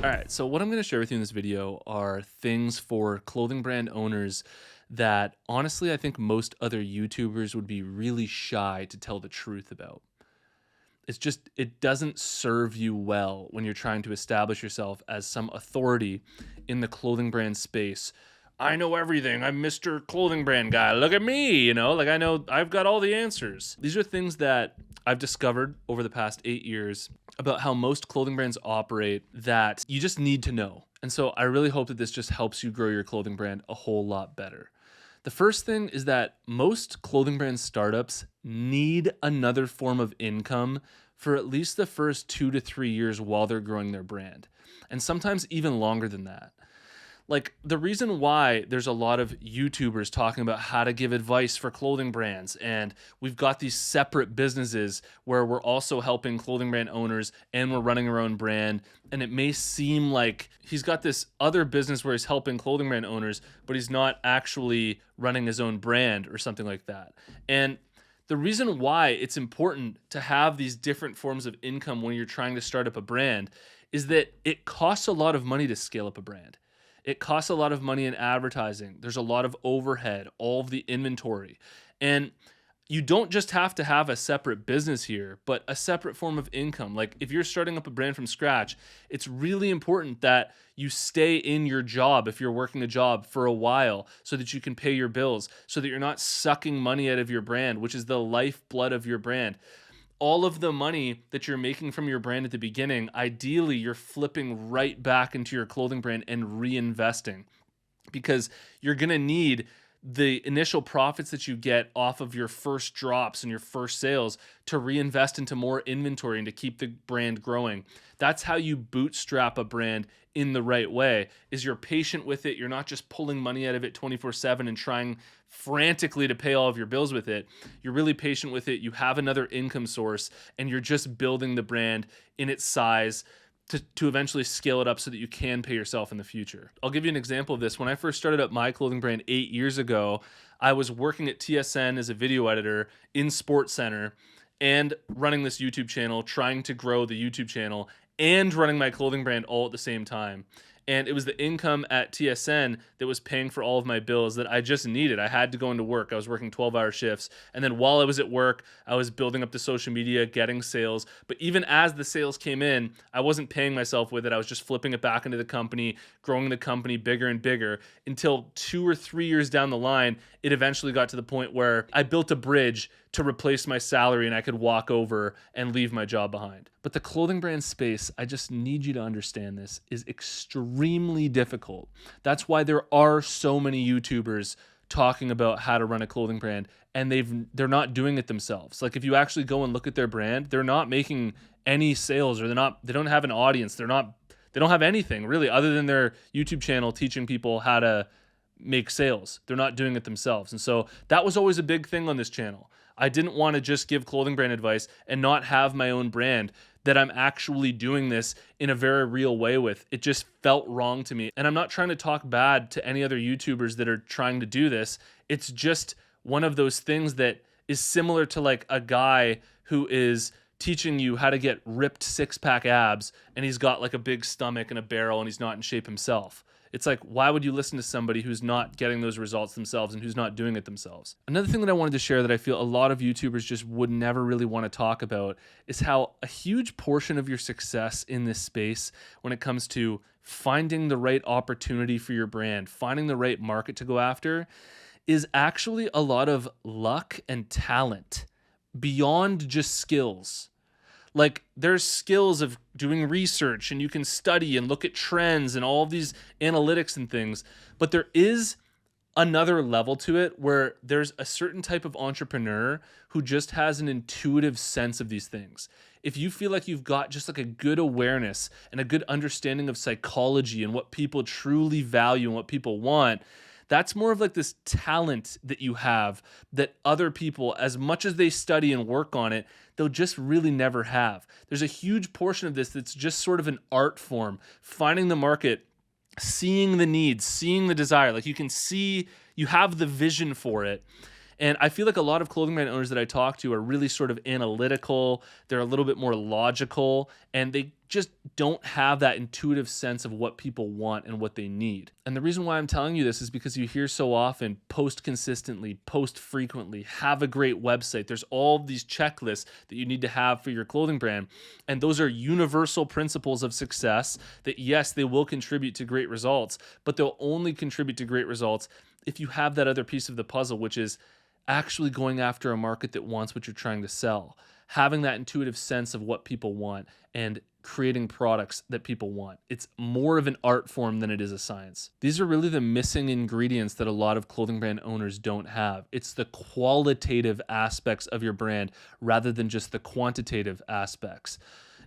All right, so what I'm going to share with you in this video are things for clothing brand owners that honestly I think most other YouTubers would be really shy to tell the truth about. It doesn't serve you well when you're trying to establish yourself as some authority in the clothing brand space. I know everything. I'm Mr. Clothing Brand Guy. Look at me, like I know I've got all the answers. These are things that I've discovered over the past 8 years about how most clothing brands operate that you just need to know. And so I really hope that this just helps you grow your clothing brand a whole lot better. The first thing is that most clothing brand startups need another form of income for at least the first 2 to 3 years while they're growing their brand, and sometimes even longer than that. Like, the reason why there's a lot of YouTubers talking about how to give advice for clothing brands, and we've got these separate businesses where we're also helping clothing brand owners and we're running our own brand, and it may seem like he's got this other business where he's helping clothing brand owners, but he's not actually running his own brand or something like that. And the reason why it's important to have these different forms of income when you're trying to start up a brand is that it costs a lot of money to scale up a brand. It costs a lot of money in advertising. There's a lot of overhead, all of the inventory. And you don't just have to have a separate business here, but a separate form of income. Like, if you're starting up a brand from scratch, it's really important that you stay in your job if you're working a job for a while so that you can pay your bills, so that you're not sucking money out of your brand, which is the lifeblood of your brand. All of the money that you're making from your brand at the beginning, ideally you're flipping right back into your clothing brand and reinvesting, because you're going to need the initial profits that you get off of your first drops and your first sales to reinvest into more inventory and to keep the brand growing. That's how you bootstrap a brand in the right way, is you're patient with it. You're not just pulling money out of it 24/7 and trying frantically to pay all of your bills with it. You're really patient with it. You have another income source, and you're just building the brand in its size to eventually scale it up so that you can pay yourself in the future. I'll give you an example of this. When I first started up my clothing brand 8 years ago, I was working at TSN as a video editor in Sports Center and running this YouTube channel, trying to grow the YouTube channel and running my clothing brand all at the same time. And it was the income at TSN that was paying for all of my bills that I just needed. I had to go into work. I was working 12-hour shifts. And then while I was at work, I was building up the social media, getting sales. But even as the sales came in, I wasn't paying myself with it. I was just flipping it back into the company, growing the company bigger and bigger, until 2 or 3 years down the line, it eventually got to the point where I built a bridge to replace my salary and I could walk over and leave my job behind. But the clothing brand space, I just need you to understand this, is extremely difficult. That's why there are so many YouTubers talking about how to run a clothing brand, and they're not doing it themselves. Like, if you actually go and look at their brand, they're not making any sales, or they don't have an audience. They don't have anything really other than their YouTube channel teaching people how to make sales. They're not doing it themselves. And so that was always a big thing on this channel. I didn't want to just give clothing brand advice and not have my own brand that I'm actually doing this in a very real way with. It just felt wrong to me. And I'm not trying to talk bad to any other YouTubers that are trying to do this. It's just one of those things that is similar to like a guy who is teaching you how to get ripped six-pack abs, and he's got like a big stomach and a barrel and he's not in shape himself. It's like, why would you listen to somebody who's not getting those results themselves and who's not doing it themselves? Another thing that I wanted to share that I feel a lot of YouTubers just would never really want to talk about is how a huge portion of your success in this space, when it comes to finding the right opportunity for your brand, finding the right market to go after, is actually a lot of luck and talent beyond just skills. Like, there's skills of doing research, and you can study and look at trends and all of these analytics and things. But there is another level to it where there's a certain type of entrepreneur who just has an intuitive sense of these things. If you feel like you've got just like a good awareness and a good understanding of psychology and what people truly value and what people want, that's more of like this talent that you have that other people, as much as they study and work on it, they'll just really never have. There's a huge portion of this that's just sort of an art form, finding the market, seeing the needs, seeing the desire. Like, you can see, you have the vision for it. And I feel like a lot of clothing brand owners that I talk to are really sort of analytical. They're a little bit more logical, and they just don't have that intuitive sense of what people want and what they need. And the reason why I'm telling you this is because you hear so often, post consistently, post frequently, have a great website. There's all these checklists that you need to have for your clothing brand. And those are universal principles of success that, yes, they will contribute to great results, but they'll only contribute to great results if you have that other piece of the puzzle, which is actually going after a market that wants what you're trying to sell, having that intuitive sense of what people want, and creating products that people want. It's more of an art form than it is a science. These are really the missing ingredients that a lot of clothing brand owners don't have. It's the qualitative aspects of your brand rather than just the quantitative aspects.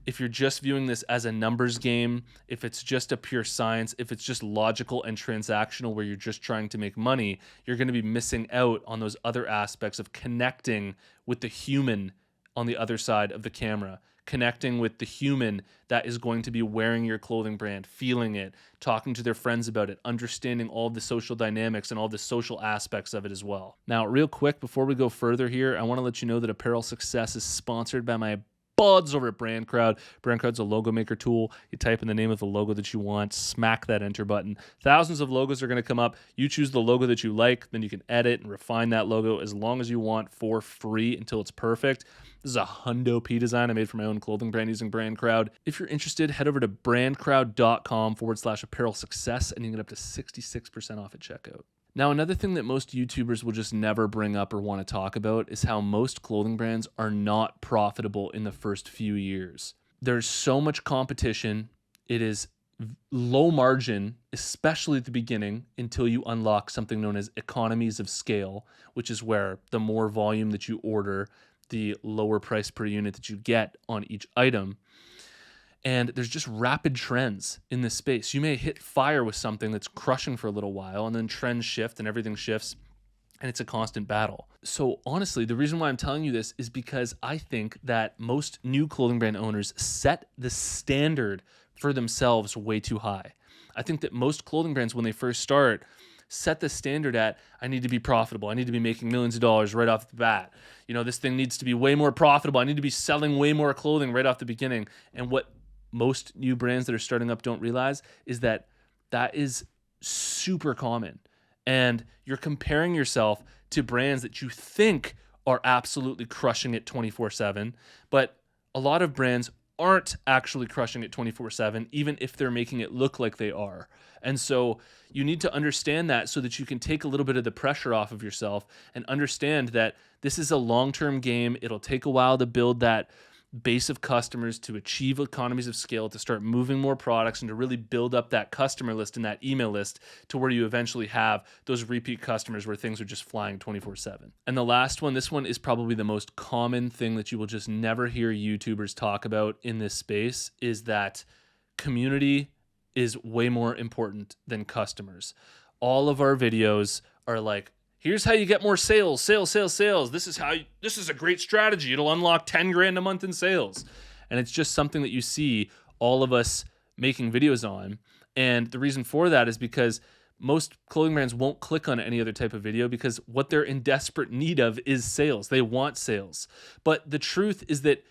If you're just viewing this as a numbers game, if it's just a pure science, if it's just logical and transactional where you're just trying to make money, you're going to be missing out on those other aspects of connecting with the human on the other side of the camera, connecting with the human that is going to be wearing your clothing brand, feeling it, talking to their friends about it, understanding all the social dynamics and all the social aspects of it as well. Now, real quick, before we go further here, I want to let you know that Apparel Success is sponsored by my buds over at BrandCrowd. BrandCrowd's a logo maker tool. You type in the name of the logo that you want, smack that enter button. Thousands of logos are going to come up. You choose the logo that you like, then you can edit and refine that logo as long as you want for free until it's perfect. This is a Hundo P design I made for my own clothing brand using BrandCrowd. If you're interested, head over to brandcrowd.com/apparel success and you can get up to 66% off at checkout. Now, another thing that most YouTubers will just never bring up or want to talk about is how most clothing brands are not profitable in the first few years. There's so much competition. It is low margin, especially at the beginning, until you unlock something known as economies of scale, which is where the more volume that you order, the lower price per unit that you get on each item. And there's just rapid trends in this space. You may hit fire with something that's crushing for a little while, and then trends shift and everything shifts, and it's a constant battle. So honestly, the reason why I'm telling you this is because I think that most new clothing brand owners set the standard for themselves way too high. I think that most clothing brands, when they first start, set the standard at, I need to be profitable. I need to be making millions of dollars right off the bat. You know, this thing needs to be way more profitable. I need to be selling way more clothing right off the beginning. And what most new brands that are starting up don't realize is that that is super common. And you're comparing yourself to brands that you think are absolutely crushing it 24/7, but a lot of brands aren't actually crushing it 24/7, even if they're making it look like they are. And so you need to understand that so that you can take a little bit of the pressure off of yourself and understand that this is a long-term game. It'll take a while to build that base of customers, to achieve economies of scale, to start moving more products, and to really build up that customer list and that email list to where you eventually have those repeat customers where things are just flying 24/7. And the last one, this one is probably the most common thing that you will just never hear YouTubers talk about in this space, is that community is way more important than customers. All of our videos are like, here's how you get more sales, sales, sales, sales. This is a great strategy. It'll unlock 10 grand a month in sales. And it's just something that you see all of us making videos on. And the reason for that is because most clothing brands won't click on any other type of video because what they're in desperate need of is sales. They want sales. But the truth is that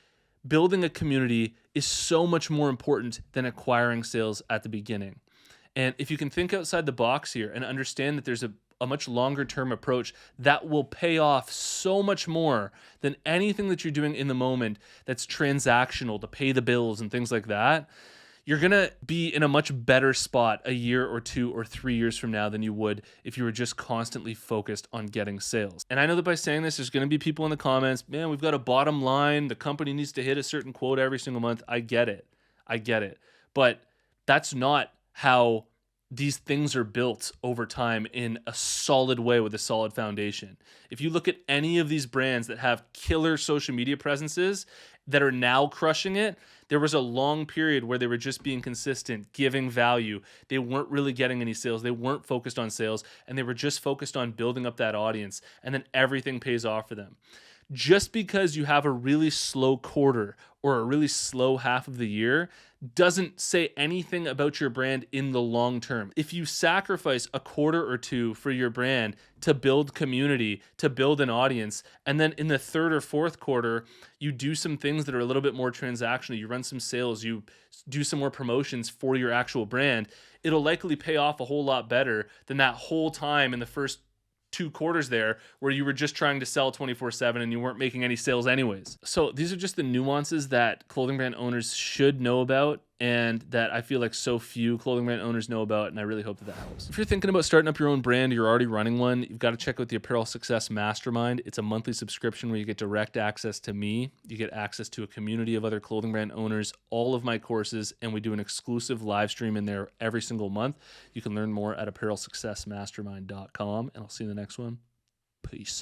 building a community is so much more important than acquiring sales at the beginning. And if you can think outside the box here and understand that there's a much longer term approach that will pay off so much more than anything that you're doing in the moment that's transactional to pay the bills and things like that, you're going to be in a much better spot a year or 2 or 3 years from now than you would if you were just constantly focused on getting sales. And I know that by saying this, there's going to be people in the comments, man, we've got a bottom line. The company needs to hit a certain quote every single month. I get it. But that's not how these things are built over time in a solid way with a solid foundation. If you look at any of these brands that have killer social media presences that are now crushing it, there was a long period where they were just being consistent, giving value. They weren't really getting any sales. They weren't focused on sales, and they were just focused on building up that audience, and then everything pays off for them. Just because you have a really slow quarter or a really slow half of the year doesn't say anything about your brand in the long term. If you sacrifice a quarter or two for your brand to build community, to build an audience, and then in the third or fourth quarter, you do some things that are a little bit more transactional, you run some sales, you do some more promotions for your actual brand, it'll likely pay off a whole lot better than that whole time in the first 2 quarters there where you were just trying to sell 24/7 and you weren't making any sales anyways. So these are just the nuances that clothing brand owners should know about, and that I feel like so few clothing brand owners know about, and I really hope that that helps. If you're thinking about starting up your own brand, or you're already running one, you've got to check out the Apparel Success Mastermind. It's a monthly subscription where you get direct access to me, you get access to a community of other clothing brand owners, all of my courses, and we do an exclusive live stream in there every single month. You can learn more at apparelsuccessmastermind.com, and I'll see you in the next one. Peace.